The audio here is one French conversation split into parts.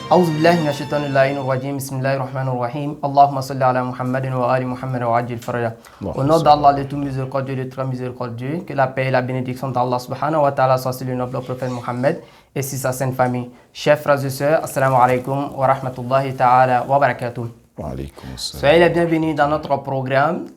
أعوذ بالله من الشيطان اللعين الرجيم بسم الله الرحمن الرحيم اللهم صل على محمد وآل محمد وعجل فرجا. Au nom d'Allah le tout miséricordieux, le très miséricordieux, que la paix et la bénédiction d'Allah subhanahu wa ta'ala soient sur le noble prophète Mohammed et sur sa sainte famille. Chers frères et sœurs, assalamu alaikum wa rahmatullahi ta'ala wa barakatuh. Wa alaykum assalam. Soyez les bienvenus dans notre programme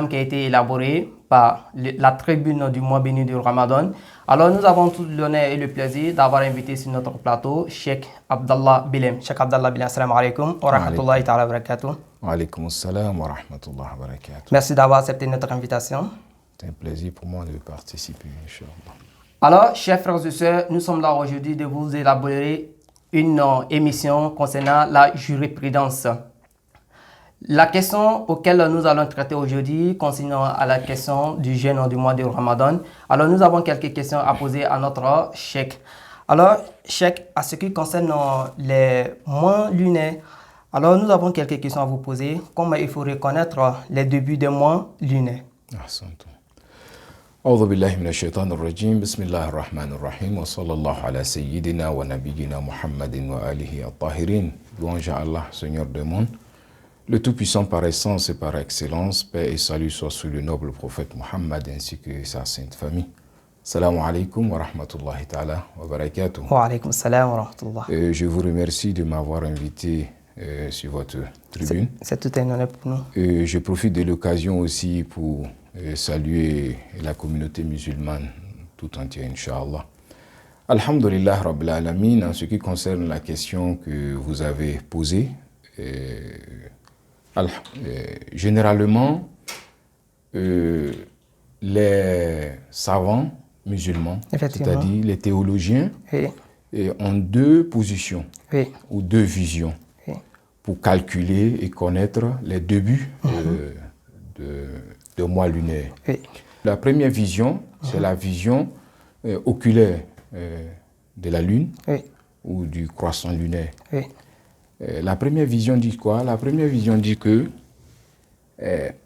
qui a été élaboré par la tribune du mois béni du Ramadan. Alors nous avons tout l'honneur et le plaisir d'avoir invité sur notre plateau Cheikh Abdallah Bilem. Cheikh Abdallah Bilem, assalamu alaikum wa rahmatullahi ta'ala wa barakatuh. Wa alaykum assalam wa rahmatullahi wa barakatuh. Merci d'avoir accepté notre invitation. C'est un plaisir pour moi de participer, Inch'Allah. Alors, chers frères et sœurs, nous sommes là aujourd'hui de vous élaborer une émission concernant la jurisprudence. La question auquel nous allons traiter aujourd'hui concernant à la question du jeûne du mois de Ramadan. Alors, nous avons quelques questions à poser à notre cheikh. Alors, cheikh, à ce qui concerne les mois lunaires, alors nous avons quelques questions à vous poser. Comment il faut reconnaître les débuts des mois lunaires? Ahsantum. أعوذ بالله من الشيطان الرجيم بسم الله الرحمن الرحيم وصلى الله على سيدنا ونبينا محمد وآله الطاهرين. Louange à Allah, Seigneur des mondes, le Tout-Puissant par essence et par excellence, paix et salut soit sur le noble prophète Mohammed ainsi que sa sainte famille. Salam alaikum wa rahmatullahi ta'ala wa barakatuh. Wa alaykum salam wa rahmatullah. Je vous remercie de m'avoir invité sur votre tribune. C'est tout un honneur pour nous. Je profite de l'occasion aussi pour saluer la communauté musulmane tout entière, Inch'Allah. Alhamdulillah Rabbil Alamin, en ce qui concerne la question que vous avez posée, généralement, les savants musulmans, c'est-à-dire les théologiens, ont deux positions ou deux visions pour calculer et connaître les débuts de mois lunaire. La première vision, c'est la vision oculaire de la lune ou du croissant lunaire. La première vision dit quoi? La première vision dit que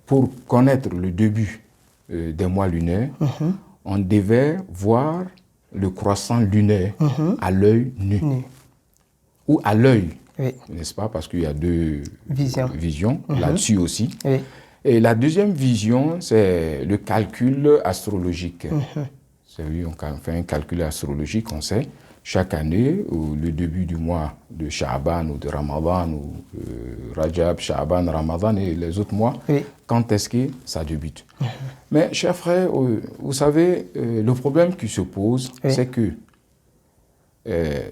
pour connaître le début des mois lunaires, on devait voir le croissant lunaire à l'œil nu. Ou à l'œil, n'est-ce pas? Parce qu'il y a deux visions là-dessus aussi. Et la deuxième vision, c'est le calcul astrologique. On fait un calcul astrologique, on sait, chaque année, le début du mois de Sha'ban ou de Ramadan, ou Rajab, Sha'ban, Ramadan et les autres mois, quand est-ce que ça débute. Mais, chers frères, vous savez, le problème qui se pose, c'est que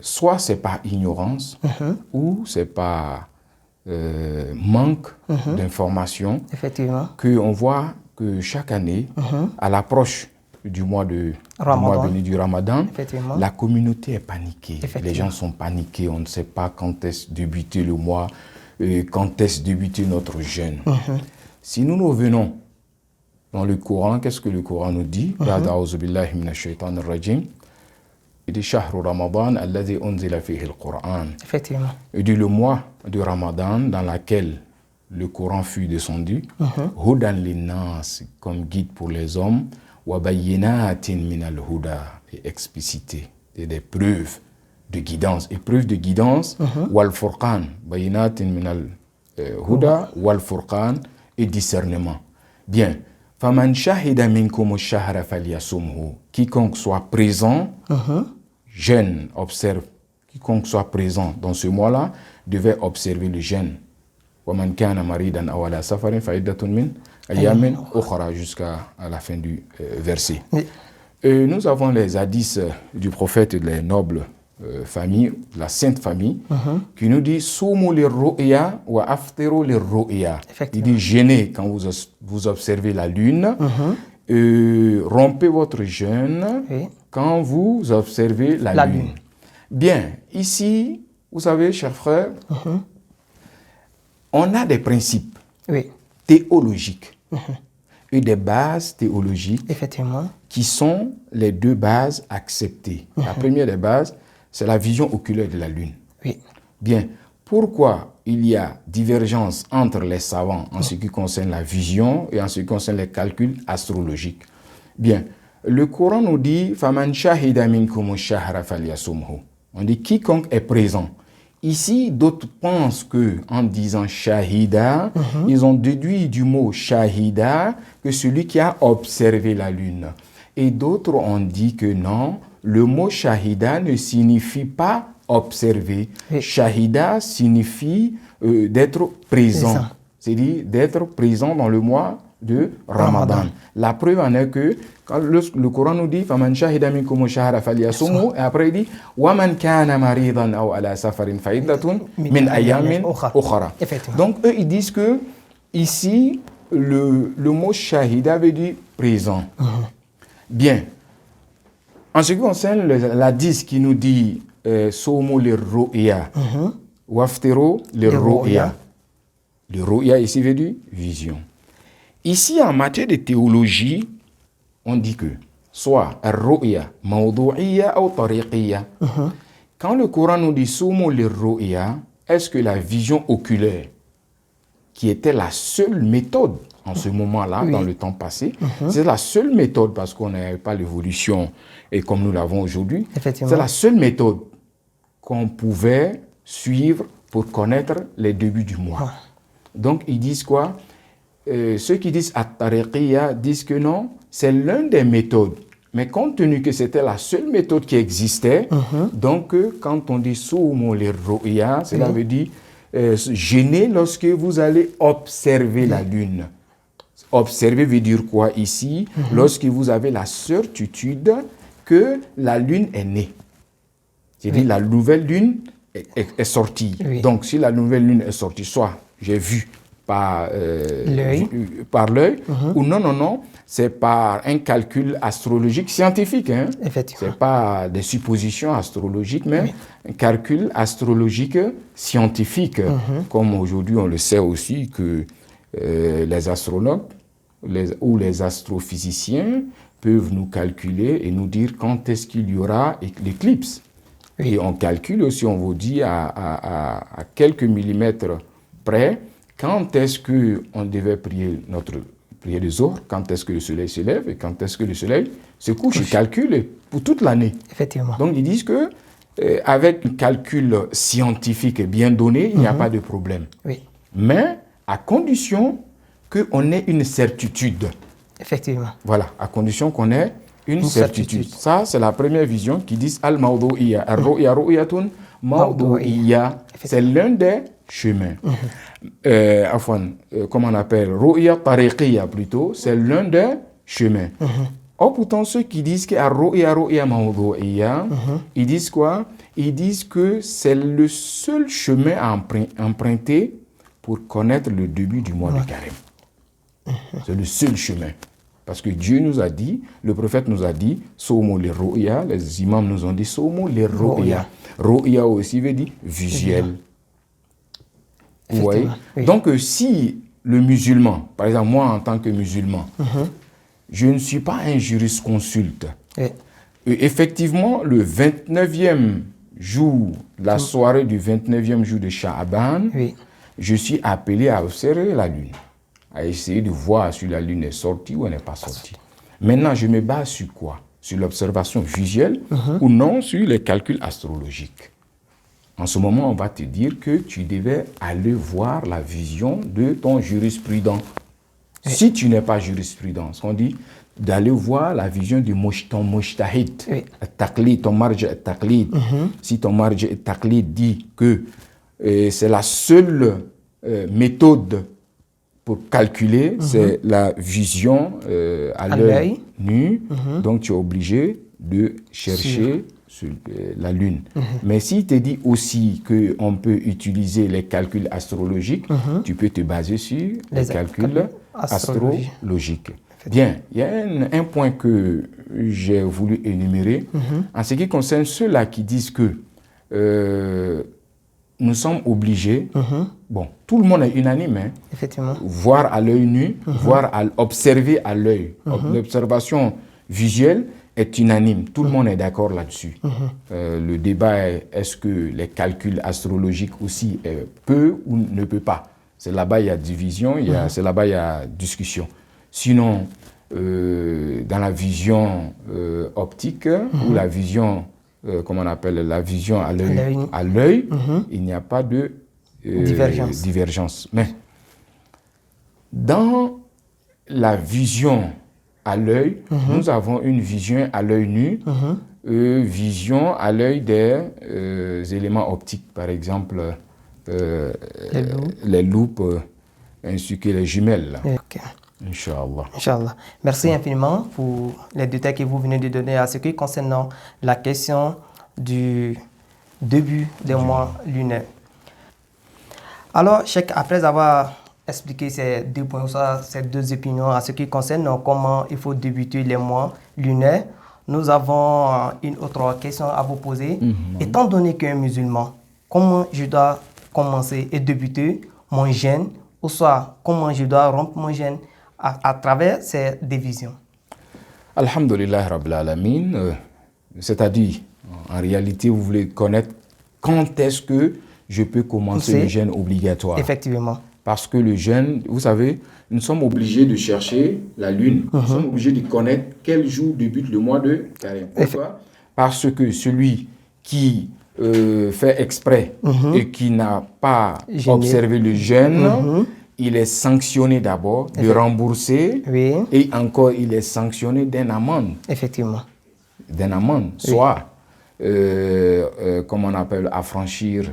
soit c'est par ignorance, ou c'est par manque d'informations, qu'on voit que chaque année, à l'approche du mois béni du Ramadan, la communauté est paniquée. Les gens sont paniqués, on ne sait pas quand est-ce débuter le mois, quand est-ce débuter notre jeûne. Si nous revenons dans le Coran, qu'est-ce que le Coran nous dit? Il dit Shahru Ramadan alladhi unzila fihi al-Qur'an. Effectivement. Il dit le mois de Ramadan dans lequel le Coran fut descendu, Hudan linnas, comme guide pour les hommes, wa bayyinatin min al-huda, et explicité, et des preuves de guidance. Et preuves de guidance, wal furqan, bayyinatin min al-huda, wal furqan, et discernement. Bien. Faman shahida minkum ash-shahra falyasumhu. Quiconque soit présent, jeûne, observe. Quiconque soit présent dans ce mois-là devait observer le jeûne. Waman kana maridan aw ala safarin fa iddatun min ayamin ukhra, jusqu'à la fin du verset. Nous avons les hadiths du prophète et des nobles famille, la sainte famille, qui nous dit Soumu lir-ru'ya wa aftiru lir-ru'ya. Il dit jeûnez quand vous observez la lune, rompez votre jeûne quand vous observez la lune. Bien, ici, vous savez, chers frères, on a des principes théologiques et des bases théologiques qui sont les deux bases acceptées. La première des bases, c'est la vision oculaire de la lune. Bien, Pourquoi il y a divergence entre les savants en ce qui concerne la vision et en ce qui concerne les calculs astrologiques? Bien, le Coran nous dit « Faman shahida minkum ash-shahra falyasumhu » On dit « quiconque est présent ». Ici, d'autres pensent que en disant shahida, ils ont déduit du mot shahida que celui qui a observé la lune. Et d'autres ont dit que non, le mot shahida ne signifie pas observer. Shahida signifie d'être présent, c'est-à-dire d'être présent dans le mois de Ramadan. La preuve en est que quand le Coran nous dit faman shahida minkum shahra falyasumhu, et après il dit wa man kana maridan aw ala safarin fa iddatun min ayamin ukhra. Donc eux ils disent que ici le mot shahida veut dire présent. Bien. En ce qui concerne l'hadith qui nous dit somo le ru'ya waftero le ru'ya. Le ru'ya ici veut dire vision. Ici, en matière de théologie, on dit que soit ar-ru'ya mawdu'iyya ou tariqiyya. Quand le Coran nous dit sumu lir-ru'ya, est-ce que la vision oculaire, qui était la seule méthode en ce moment-là, dans le temps passé, c'est la seule méthode parce qu'on n'avait pas l'évolution et comme nous l'avons aujourd'hui, c'est la seule méthode qu'on pouvait suivre pour connaître les débuts du mois. Donc ils disent quoi? Ceux qui disent at-tariqiyya disent que non, c'est l'une des méthodes. Mais compte tenu que c'était la seule méthode qui existait, donc quand on dit sumu lir-ru'ya, cela veut dire jeûner lorsque vous allez observer la lune. Observer veut dire quoi ici? Lorsque vous avez la certitude que la lune est née. C'est-à-dire la nouvelle lune est sortie. Donc si la nouvelle lune est sortie, soit j'ai vu par l'œil, ou non, c'est par un calcul astrologique scientifique. Hein. Ce n'est pas des suppositions astrologiques, mais un calcul astrologique scientifique. Comme aujourd'hui, on le sait aussi que les astrologues ou les astrophysiciens peuvent nous calculer et nous dire quand est-ce qu'il y aura l'éclipse. Et on calcule aussi, on vous dit à quelques millimètres près, quand est-ce qu'on devait prier notre prière de Zohr, quand est-ce que le soleil se lève et quand est-ce que le soleil se couche. Ils calculent pour toute l'année. Donc ils disent que avec un calcul scientifique bien donné, il n'y a pas de problème. Mais à condition qu'on ait une certitude. Voilà, à condition qu'on ait une certitude. Ça, c'est la première vision qui dit al-mawdu'iyya. Ar-ru'ya ru'yatun mawdu'iyya. C'est l'un des chemins. Comment on appelle? Ru'ya tariqiyya plutôt. C'est l'un des chemins. Or, pourtant, ceux qui disent que ar-ru'ya ru'ya mawdu'iyya, ils disent quoi? Ils disent que c'est le seul chemin à emprunter pour connaître le début du mois de Carême. C'est le seul chemin. Parce que Dieu nous a dit, le prophète nous a dit, Somo les ru'ya, les imams nous ont dit, Somo les ru'ya. Ru'ya aussi veut dire visuel. Vous voyez? Donc, si le musulman, par exemple, moi en tant que musulman, je ne suis pas un jurisconsulte. Et effectivement, le 29e jour, la soirée du 29e jour de Sha'aban, je suis appelé à observer la lune, à essayer de voir si la lune est sortie ou elle n'est pas sortie. Maintenant, je me base sur quoi? Sur l'observation visuelle ou non sur les calculs astrologiques. En ce moment, on va te dire que tu devais aller voir la vision de ton jurisprudent. Si tu n'es pas jurisprudent, on dit d'aller voir la vision de ton mujtahid, ton marj taqlid. Si ton marj taqlid dit que c'est la seule méthode pour calculer, c'est la vision à l'œil nu, donc tu es obligé de chercher sur la lune. Mais s'il te dit aussi qu'on peut utiliser les calculs astrologiques, tu peux te baser sur les calculs astrologiques. Bien, il y a un point que j'ai voulu énumérer en ce qui concerne ceux-là qui disent que nous sommes obligés, bon, tout le monde est unanime, voir à l'œil nu, observer à l'œil, l'observation visuelle est unanime. Tout le monde est d'accord là-dessus. Le débat est, est-ce que les calculs astrologiques aussi peut ou ne peut pas. C'est là-bas il y a division, c'est là-bas il y a discussion. Sinon, dans la vision optique ou la vision, comment on appelle, la vision à l'œil, il n'y a pas de divergence. Mais dans la vision à l'œil, nous avons une vision à l'œil nu, vision à l'œil des éléments optiques, par exemple les loupes ainsi que les jumelles. Okay. Inch'Allah. Inch'Allah. Merci infiniment pour les détails que vous venez de donner à ce qui concerne la question du début des mois lunaires. Alors, Cheikh, après avoir expliqué ces deux points, ces deux opinions à ce qui concerne comment il faut débuter les mois lunaires, nous avons une autre question à vous poser. Étant donné qu'un musulman, comment je dois commencer et débuter mon jeûne, ou soit comment je dois rompre mon jeûne à travers ces divisions? Alhamdulillah Rabbil Alamin, c'est-à-dire, en réalité, vous voulez connaître quand est-ce que je peux commencer le jeûne obligatoire. Effectivement. Parce que le jeûne, vous savez, nous sommes obligés de chercher la lune. Nous sommes obligés de connaître quel jour débute le mois de carême. Pourquoi? Parce que celui qui fait exprès et qui n'a pas observé le jeûne, il est sanctionné d'abord de rembourser et encore il est sanctionné d'une amende. Effectivement. D'une amende, soit, comme on appelle, affranchir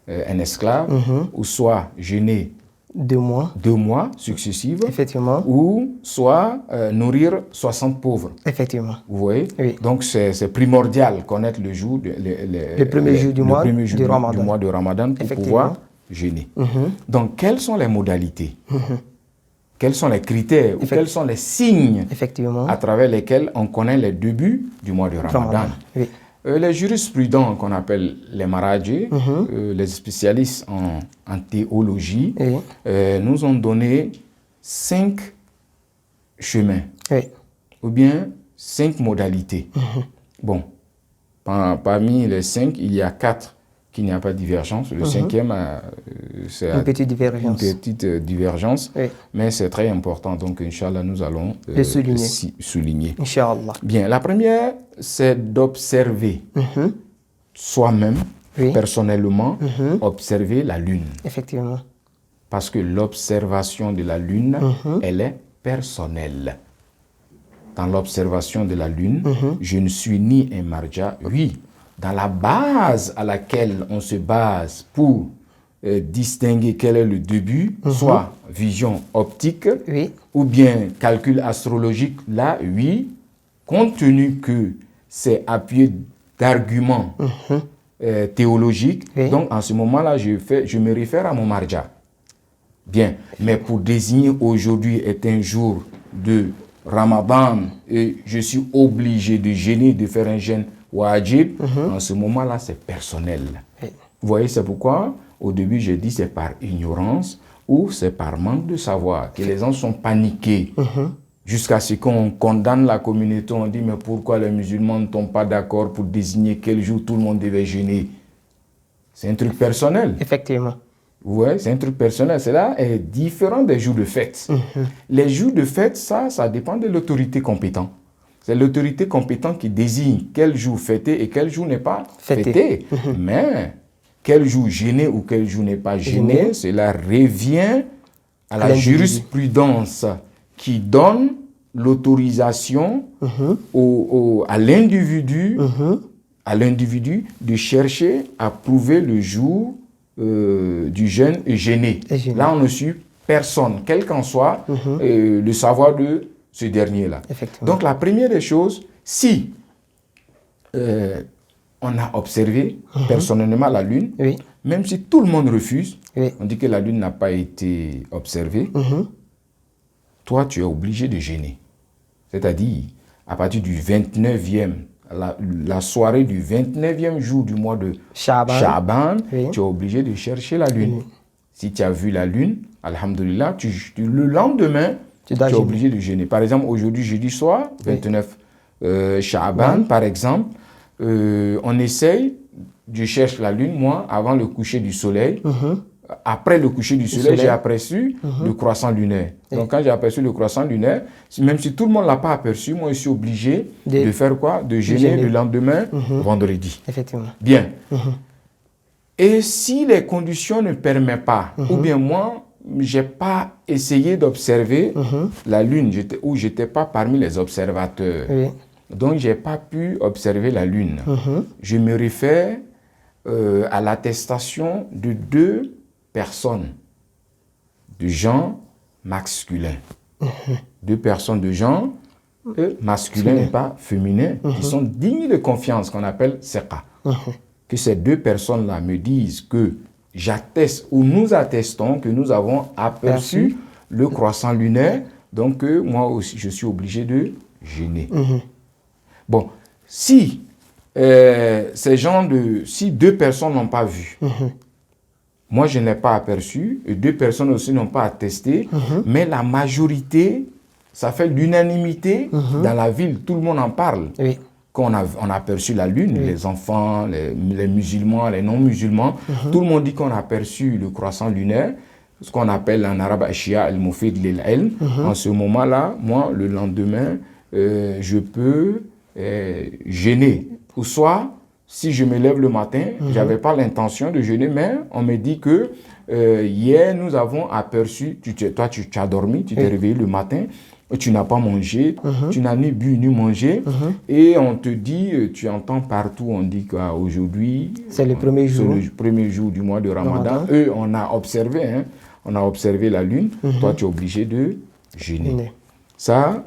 un esclave, ou soit jeûner 2 mois. 2 mois successifs. Effectivement. Ou soit nourrir 60 pauvres. Effectivement. Vous voyez? Oui. Donc c'est primordial connaître le jour, le premier jour du mois de Ramadan pour pouvoir jeûner. Donc quelles sont les modalités? Quels sont les critères ou quels sont les signes à travers lesquels on connaît les débuts du mois de Ramadan? Oui. Les jurisprudents qu'on appelle les maradjis, les spécialistes en théologie, nous ont donné 5 chemins, ou bien 5 modalités. Bon, parmi les 5, il y a 4 qu'il n'y a pas de divergence. Le 5e, c'est une petite divergence, mais c'est très important. Donc, Inch'Allah, nous allons le souligner. Inch'Allah. Bien, la première, c'est d'observer soi-même, personnellement, observer la lune. Effectivement. Parce que l'observation de la lune, elle est personnelle. Dans l'observation de la lune, je ne suis ni un marja, dans la base à laquelle on se base pour distinguer quel est le début, soit vision optique ou bien calcul astrologique, là, compte tenu que c'est appuyé d'arguments théologiques, donc en ce moment-là, je me réfère à mon marja. Bien, mais pour désigner aujourd'hui est un jour de Ramadan et je suis obligé de jeûner, de faire un jeûne wajib, en ce moment-là, c'est personnel. Vous voyez, c'est pourquoi, au début, j'ai dit c'est par ignorance ou c'est par manque de savoir que les gens sont paniqués. Jusqu'à ce qu'on condamne la communauté, on dit, mais pourquoi les musulmans ne sont pas d'accord pour désigner quel jour tout le monde devait jeûner? C'est un truc personnel. Effectivement. Ouais, c'est un truc personnel. Cela est différent des jours de fête. Les jours de fête, ça dépend de l'autorité compétente. C'est l'autorité compétente qui désigne quel jour fêter et quel jour n'est pas fêté. Mais quel jour gêner ou quel jour n'est pas gêné, cela revient à la jurisprudence qui donne l'autorisation à l'individu de chercher à prouver le jour du jeûne gêné. Là, on ne suit personne, quel qu'en soit le savoir de ce dernier-là. Donc, la première des choses, si on a observé personnellement la lune, même si tout le monde refuse, on dit que la lune n'a pas été observée, toi, tu es obligé de jeûner. C'est-à-dire, à partir du 29e, la soirée du 29e jour du mois de Sha'ban, tu es obligé de chercher la lune. Si tu as vu la lune, alhamdulillah, le lendemain, tu es obligé de jeûner. Par exemple, aujourd'hui, jeudi soir, 29 Sha'ban, par exemple, on essaye, je cherche la lune, moi, avant le coucher du soleil. Après le coucher du soleil, j'ai aperçu le croissant lunaire. Donc, quand j'ai aperçu le croissant lunaire, même si tout le monde ne l'a pas aperçu, moi, je suis obligé de faire quoi? De jeûner le lendemain, vendredi. Effectivement. Bien. Et si les conditions ne permettent pas, ou bien moi, je n'ai pas essayé d'observer la lune, ou je n'étais pas parmi les observateurs. Oui. Donc, je n'ai pas pu observer la lune. Je me réfère à l'attestation de 2 personnes de genre masculin. 2 personnes de genre masculin et pas féminin, qui sont dignes de confiance, qu'on appelle Seqa. Que ces 2 personnes-là me disent que j'atteste ou nous attestons que nous avons aperçu le croissant lunaire, donc moi aussi je suis obligé de jeûner. Bon, si si 2 personnes n'ont pas vu, moi je n'ai pas aperçu, et 2 personnes aussi n'ont pas attesté, mais la majorité, ça fait l'unanimité dans la ville, tout le monde en parle. Oui. Qu'on a aperçu la lune, les enfants, les musulmans, les non-musulmans, tout le monde dit qu'on a aperçu le croissant lunaire, ce qu'on appelle en arabe Ashia al-Mufid lil-Ilm. En ce moment-là, moi, le lendemain, je peux jeûner. Ou soit, si je me lève le matin, je n'avais pas l'intention de jeûner, mais on me dit que hier, nous avons aperçu, toi tu as dormi, tu t'es réveillé le matin, tu n'as pas mangé, tu n'as ni bu ni mangé, et on te dit, tu entends partout, on dit qu'aujourd'hui, c'est le premier jour. C'est le premier jour du mois de Ramadan. Eux, on a observé la lune, toi tu es obligé de jeûner. Ça,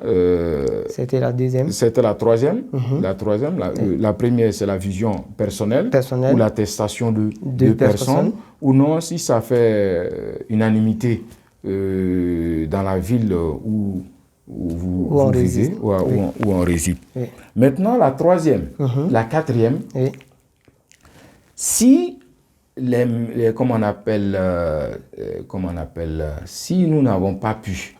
c'était la deuxième. C'était la troisième. La première, c'est la vision personnelle. Ou l'attestation de 2 personnes. Ou non, si ça fait unanimité dans la ville où vous vivez, où on réside. Oui. Maintenant, la troisième, la quatrième, si si nous n'avons pas pu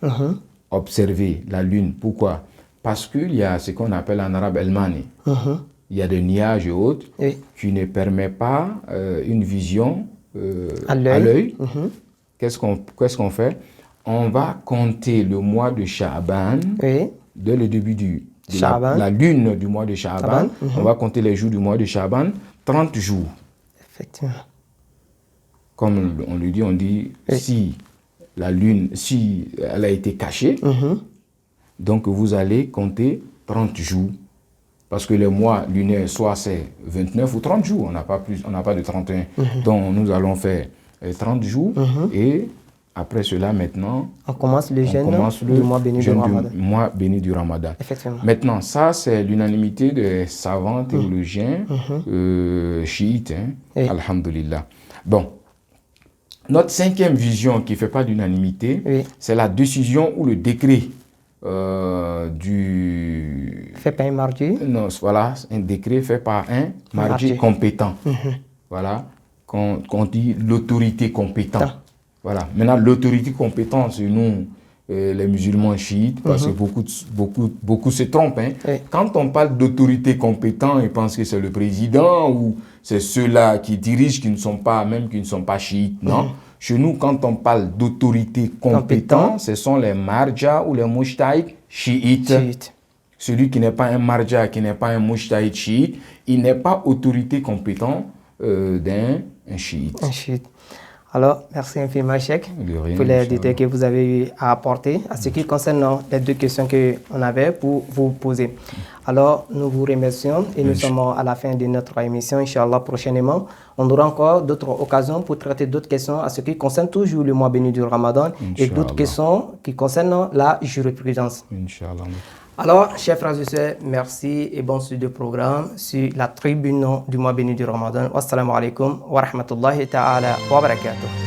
observer la lune, pourquoi? Parce qu'il y a ce qu'on appelle en arabe el-mani. Il y a des nuages et autres qui ne permettent pas une vision à l'œil. Qu'est-ce qu'on fait? On va compter le mois de Sha'ban, dès le début de la lune du mois de Sha'ban. On va compter les jours du mois de Sha'ban, 30 jours. Effectivement. Comme on lui dit, si la lune, si elle a été cachée, donc vous allez compter 30 jours. Parce que le mois lunaire, soit c'est 29 ou 30 jours, on n'a pas de 31. Donc nous allons faire 30 jours et après cela, maintenant, on commence le jeûne du mois béni du Ramadan. Mois béni du Ramadan. Effectivement. Maintenant, ça, c'est l'unanimité des savants théologiens chiites, alhamdulillah. Bon, notre 5e vision qui ne fait pas d'unanimité, c'est la décision ou le décret fait par un mardi. Non, voilà, un décret fait par un mardi compétent. Voilà, qu'on dit l'autorité compétente. Voilà. Maintenant, l'autorité compétente, c'est nous, les musulmans chiites, parce que beaucoup se trompent. Quand on parle d'autorité compétente, ils pensent que c'est le président ou c'est ceux-là qui dirigent, qui ne sont pas chiites. Non. Chez nous, quand on parle d'autorité compétente, ce sont les marja ou les mujtahid chiites. Celui qui n'est pas un marja, qui n'est pas un mujtahid chiite, il n'est pas autorité compétente d'un chiite. Un chiite. Alors, merci infiniment, Cheikh, pour les détails que vous avez eu à apporter à ce qui concerne les 2 questions qu'on avait pour vous poser. Alors, nous vous remercions et nous sommes à la fin de notre émission. Inch'Allah, prochainement, on aura encore d'autres occasions pour traiter d'autres questions à ce qui concerne toujours le mois béni du Ramadan et d'autres questions qui concernent la jurisprudence. Inch'Allah. Alors, chers frères et sœurs, merci et bon suite de programme sur la tribune du mois béni du Ramadan. Wassalamu alaikum wa rahmatullahi ta'ala wa barakatuh.